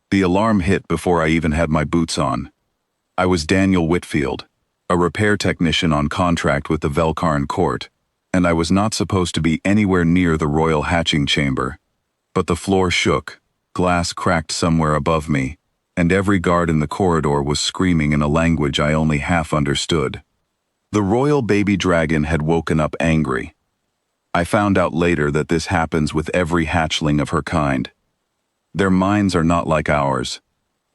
The alarm hit before I even had my boots on. I was Daniel Whitfield, a repair technician on contract with the Velkarn court, and I was not supposed to be anywhere near the royal hatching chamber. But the floor shook, glass cracked somewhere above me, and every guard in the corridor was screaming in a language I only half understood. The royal baby dragon had woken up angry. I found out later that this happens with every hatchling of her kind. Their minds are not like ours.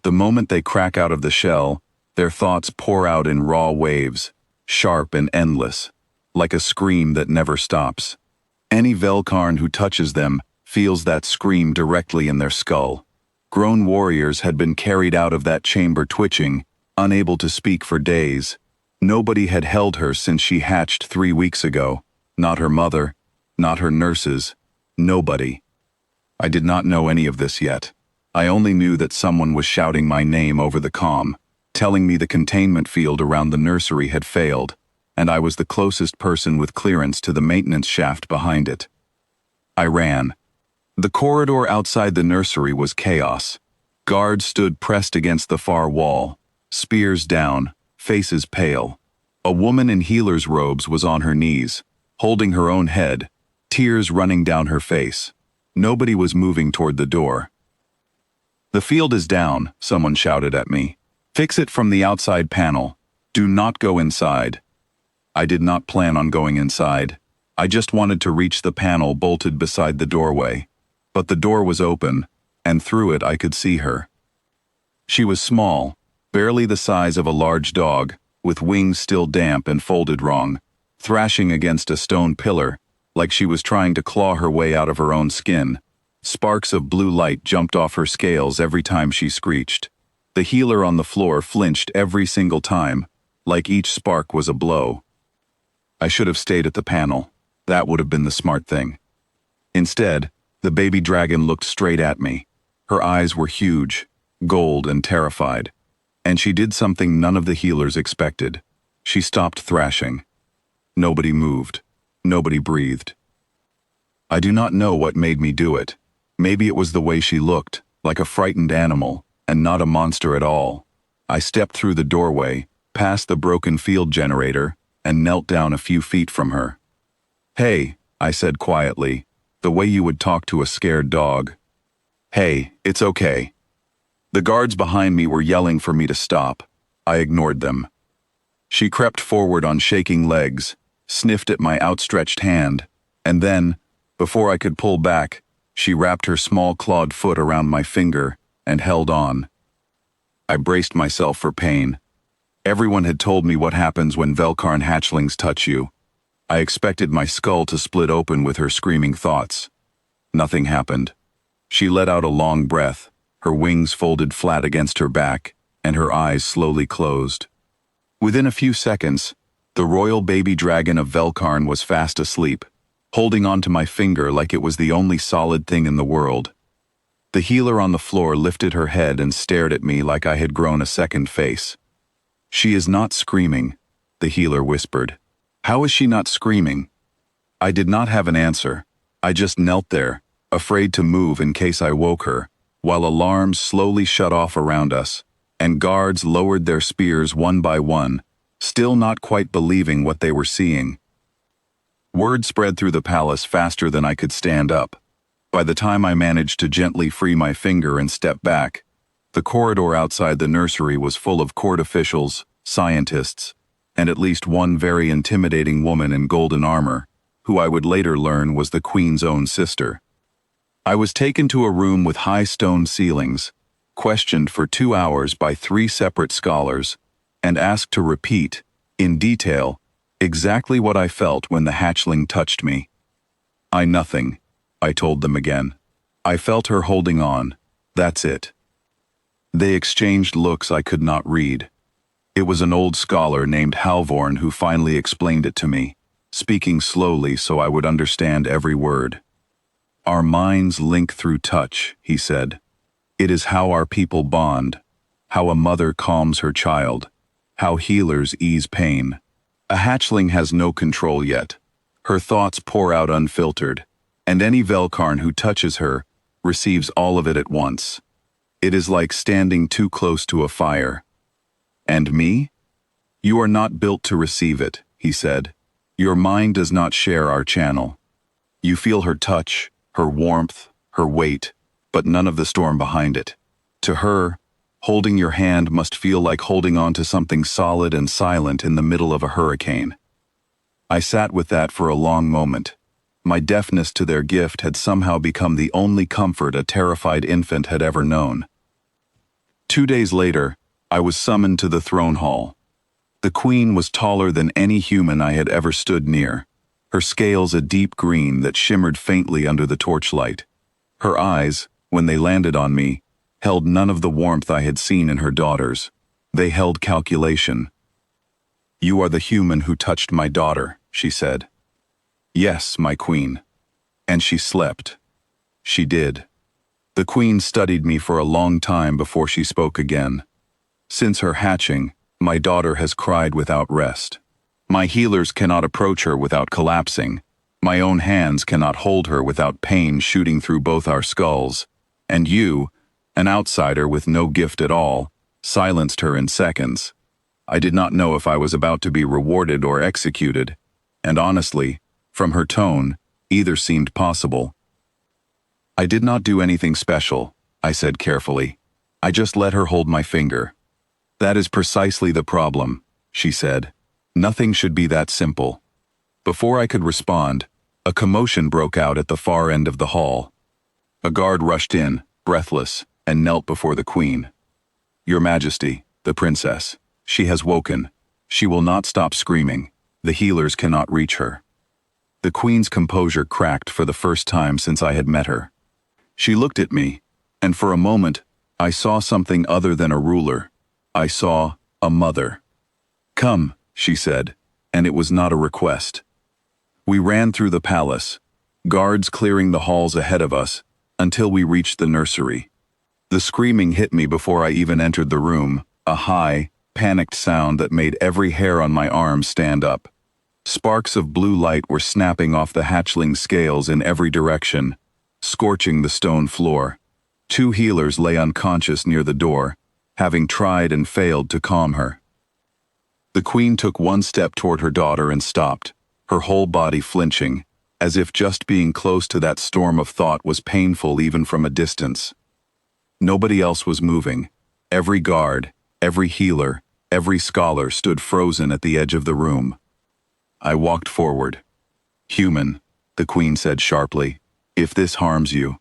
The moment they crack out of the shell, their thoughts pour out in raw waves, sharp and endless, like a scream that never stops. Any Velkarn who touches them feels that scream directly in their skull. Grown warriors had been carried out of that chamber twitching, unable to speak for days. Nobody had held her since she hatched 3 weeks ago. Not her mother, not her nurses, nobody. I did not know any of this yet. I only knew that someone was shouting my name over the comm, telling me the containment field around the nursery had failed, and I was the closest person with clearance to the maintenance shaft behind it. I ran. The corridor outside the nursery was chaos. Guards stood pressed against the far wall, spears down, faces pale. A woman in healer's robes was on her knees, holding her own head, tears running down her face. Nobody was moving toward the door. "The field is down," someone shouted at me. "Fix it from the outside panel. Do not go inside." I did not plan on going inside. I just wanted to reach the panel bolted beside the doorway. But the door was open, and through it I could see her. She was small, barely the size of a large dog, with wings still damp and folded wrong, thrashing against a stone pillar, like she was trying to claw her way out of her own skin. Sparks of blue light jumped off her scales every time she screeched. The healer on the floor flinched every single time, like each spark was a blow. I should have stayed at the panel. That would have been the smart thing. Instead, the baby dragon looked straight at me. Her eyes were huge, gold and terrified. And she did something none of the healers expected. She stopped thrashing. Nobody moved. Nobody breathed. I do not know what made me do it. Maybe it was the way she looked, like a frightened animal, and not a monster at all. I stepped through the doorway, past the broken field generator, and knelt down a few feet from her. "Hey," I said quietly, the way you would talk to a scared dog. "Hey, it's okay." The guards behind me were yelling for me to stop. I ignored them. She crept forward on shaking legs, sniffed at my outstretched hand, and then, before I could pull back, she wrapped her small clawed foot around my finger and held on. I braced myself for pain. Everyone had told me what happens when Velkarn hatchlings touch you. I expected my skull to split open with her screaming thoughts. Nothing happened. She let out a long breath, her wings folded flat against her back, and her eyes slowly closed. Within a few seconds, the royal baby dragon of Velkarn was fast asleep, holding onto my finger like it was the only solid thing in the world. The healer on the floor lifted her head and stared at me like I had grown a second face. "She is not screaming," the healer whispered. "How is she not screaming?" I did not have an answer. I just knelt there, afraid to move in case I woke her, while alarms slowly shut off around us, and guards lowered their spears one by one, still not quite believing what they were seeing. Word spread through the palace faster than I could stand up. By the time I managed to gently free my finger and step back, the corridor outside the nursery was full of court officials, scientists, and at least one very intimidating woman in golden armor, who I would later learn was the Queen's own sister. I was taken to a room with high stone ceilings, questioned for 2 hours by 3 separate scholars, and asked to repeat, in detail, exactly what I felt when the hatchling touched me. Nothing, I told them again. I felt her holding on. That's it. They exchanged looks I could not read. It was an old scholar named Halvorn who finally explained it to me, speaking slowly so I would understand every word. "Our minds link through touch," he said. "It is how our people bond, how a mother calms her child, how healers ease pain. A hatchling has no control yet. Her thoughts pour out unfiltered, and any Velkarn who touches her receives all of it at once. It is like standing too close to a fire. And me? You are not built to receive it, he said. Your mind does not share our channel. You feel her touch, her warmth, her weight, but none of the storm behind it. To her, holding your hand must feel like holding on to something solid and silent in the middle of a hurricane. I sat with that for a long moment. My deafness to their gift had somehow become the only comfort a terrified infant had ever known. 2 days later, I was summoned to the throne hall. The queen was taller than any human I had ever stood near, her scales a deep green that shimmered faintly under the torchlight. Her eyes, when they landed on me, held none of the warmth I had seen in her daughters. They held calculation. "You are the human who touched my daughter," she said. "Yes, my queen." And she slept. She did. The queen studied me for a long time before she spoke again. Since her hatching, my daughter has cried without rest. My healers cannot approach her without collapsing. My own hands cannot hold her without pain shooting through both our skulls. And you, an outsider with no gift at all, silenced her in seconds. I did not know if I was about to be rewarded or executed, and honestly, from her tone, either seemed possible. "I did not do anything special," I said carefully. "I just let her hold my finger." "That is precisely the problem," she said. "Nothing should be that simple." Before I could respond, a commotion broke out at the far end of the hall. A guard rushed in, breathless, and knelt before the queen. "Your Majesty, the princess. She has woken. She will not stop screaming. The healers cannot reach her." The queen's composure cracked for the first time since I had met her. She looked at me, and for a moment, I saw something other than a ruler. I saw a mother. "Come," she said, and it was not a request. We ran through the palace, guards clearing the halls ahead of us, until we reached the nursery. The screaming hit me before I even entered the room, a high, panicked sound that made every hair on my arm stand up. Sparks of blue light were snapping off the hatchling scales in every direction, scorching the stone floor. 2 healers lay unconscious near the door, having tried and failed to calm her. The queen took one step toward her daughter and stopped, her whole body flinching, as if just being close to that storm of thought was painful even from a distance. Nobody else was moving. Every guard, every healer, every scholar stood frozen at the edge of the room. I walked forward. "Human," the queen said sharply, "if this harms you."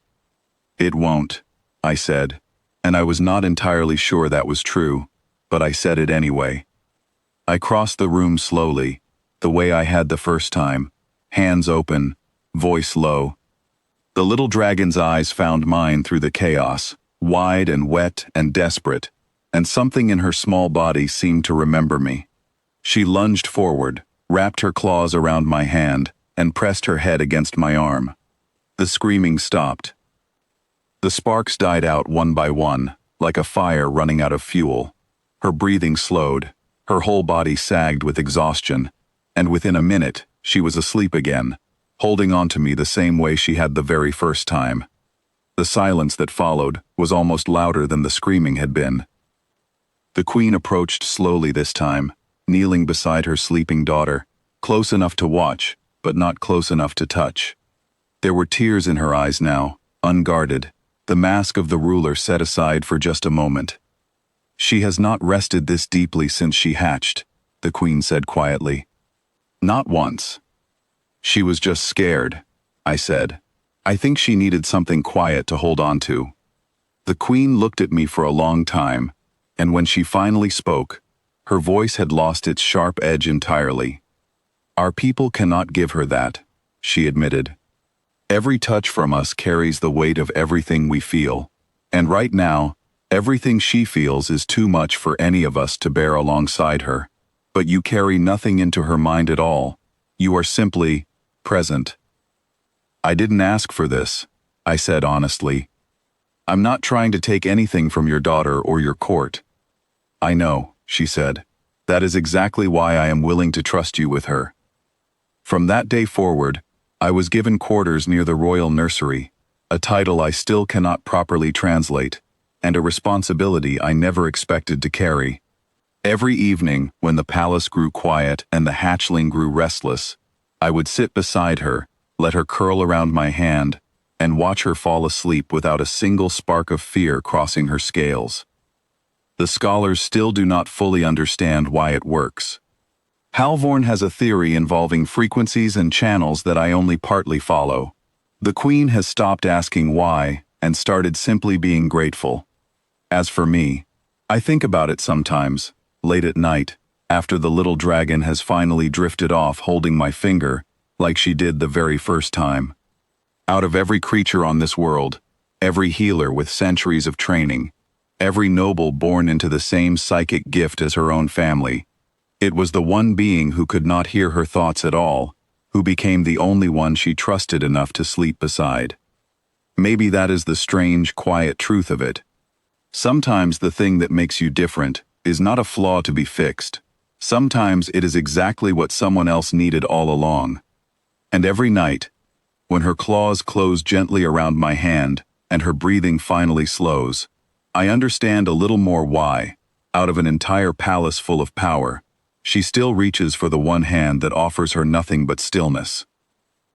"It won't," I said, and I was not entirely sure that was true, but I said it anyway. I crossed the room slowly, the way I had the first time, hands open, voice low. The little dragon's eyes found mine through the chaos, wide and wet and desperate, and something in her small body seemed to remember me. She lunged forward, wrapped her claws around my hand, and pressed her head against my arm. The screaming stopped. The sparks died out one by one, like a fire running out of fuel. Her breathing slowed, her whole body sagged with exhaustion, and within a minute, she was asleep again, holding on to me the same way she had the very first time. The silence that followed was almost louder than the screaming had been. The queen approached slowly this time, kneeling beside her sleeping daughter, close enough to watch, but not close enough to touch. There were tears in her eyes now, unguarded, the mask of the ruler set aside for just a moment. "She has not rested this deeply since she hatched," the queen said quietly. "Not once." "She was just scared," I said. "I think she needed something quiet to hold on to." The queen looked at me for a long time, and when she finally spoke, her voice had lost its sharp edge entirely. "Our people cannot give her that," she admitted. "Every touch from us carries the weight of everything we feel, and right now, everything she feels is too much for any of us to bear alongside her. But you carry nothing into her mind at all. You are simply present." "I didn't ask for this," I said honestly. "I'm not trying to take anything from your daughter or your court." "I know," she said. "That is exactly why I am willing to trust you with her." From that day forward, I was given quarters near the royal nursery, a title I still cannot properly translate. and a responsibility I never expected to carry. Every evening, when the palace grew quiet and the hatchling grew restless, I would sit beside her, let her curl around my hand, and watch her fall asleep without a single spark of fear crossing her scales. The scholars still do not fully understand why it works. Halvorn has a theory involving frequencies and channels that I only partly follow. The Queen has stopped asking why and started simply being grateful. As for me, I think about it sometimes, late at night, after the little dragon has finally drifted off holding my finger, like she did the very first time. Out of every creature on this world, every healer with centuries of training, every noble born into the same psychic gift as her own family, it was the one being who could not hear her thoughts at all, who became the only one she trusted enough to sleep beside. Maybe that is the strange, quiet truth of it. Sometimes the thing that makes you different is not a flaw to be fixed. Sometimes it is exactly what someone else needed all along. And every night, when her claws close gently around my hand and her breathing finally slows, I understand a little more why, out of an entire palace full of power, she still reaches for the one hand that offers her nothing but stillness.